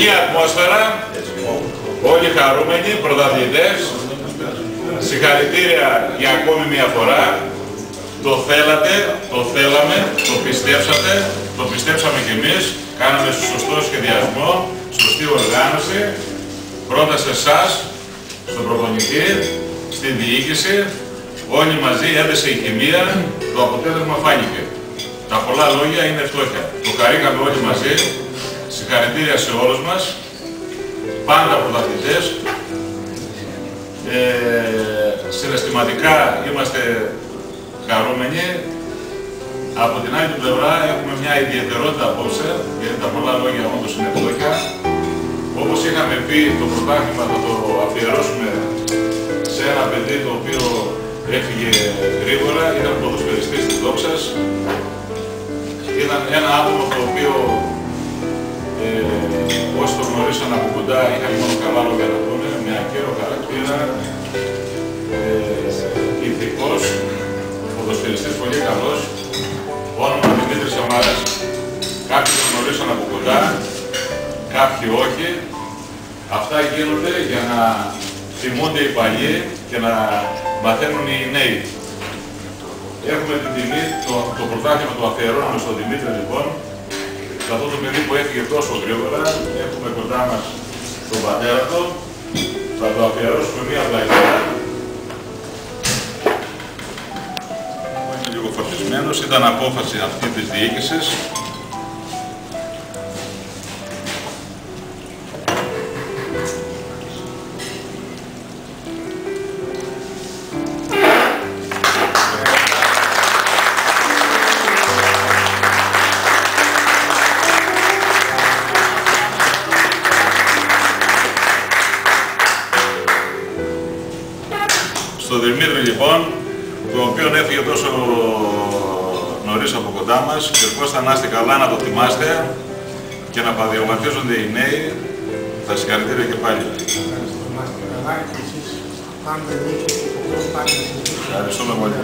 Η ατμόσφαιρα, όλοι χαρούμενοι, πρωταθλητές, συγχαρητήρια για ακόμη μια φορά. Το θέλατε, το θέλαμε, το πιστέψατε, το πιστέψαμε κι εμείς. Κάναμε σωστό σχεδιασμό, σωστή οργάνωση. Πρώτα σε εσάς, στον προπονητή, στην διοίκηση. Όλοι μαζί έδεσε η χημεία, το αποτέλεσμα φάνηκε. Τα πολλά λόγια είναι φτώχεια. Το χαρήκαμε όλοι μαζί. Συγχαρητήρια σε όλους μας. Πάντα πρωταθλητές. Συναισθηματικά είμαστε χαρούμενοι. Από την άλλη πλευρά έχουμε μια ιδιαιτερότητα απόψε, γιατί τα πολλά λόγια όντως είναι φτώχεια. Όπως είχαμε πει, το πρωτάθλημα θα το αφιερώσουμε σε ένα παιδί το οποίο έφυγε γρήγορα, ήταν ποδοσφαιριστής της Δόξας. Ήταν ένα άτομο το οποίο όσοι το γνωρίσαν από κοντά είχαν μόνο καλά λόγια να πούνε, με ακέραιο χαρακτήρα, ηθικός, ποδοσφαιριστής πολύ καλός, όνομα Δημήτρης Σαμάρας. Κάποιοι το γνωρίσαν από κοντά, κάποιοι όχι. Αυτά γίνονται για να θυμούνται οι παλιοί και να μαθαίνουν οι νέοι. Έχουμε την τιμή, το πρωτάθλημα το αφιερώνουμε στον Δημήτρη λοιπόν. Σε αυτό το παιδί που έφυγε τόσο γρήγορα, έχουμε κοντά μας τον πατέρα του. Θα το αφιερώσουμε μία πλακιά. Είναι λίγο φορτισμένος, ήταν απόφαση αυτή της διοίκησης. Στον Δημήτρη λοιπόν, το οποίο έφυγε τόσο νωρίς από κοντά μας, και ευχόμαστε να είστε καλά, να το θυμάστε και να παδιομαρτίζονται οι νέοι. Τα συγχαρητήρια και πάλι. Ευχαριστούμε πολύ.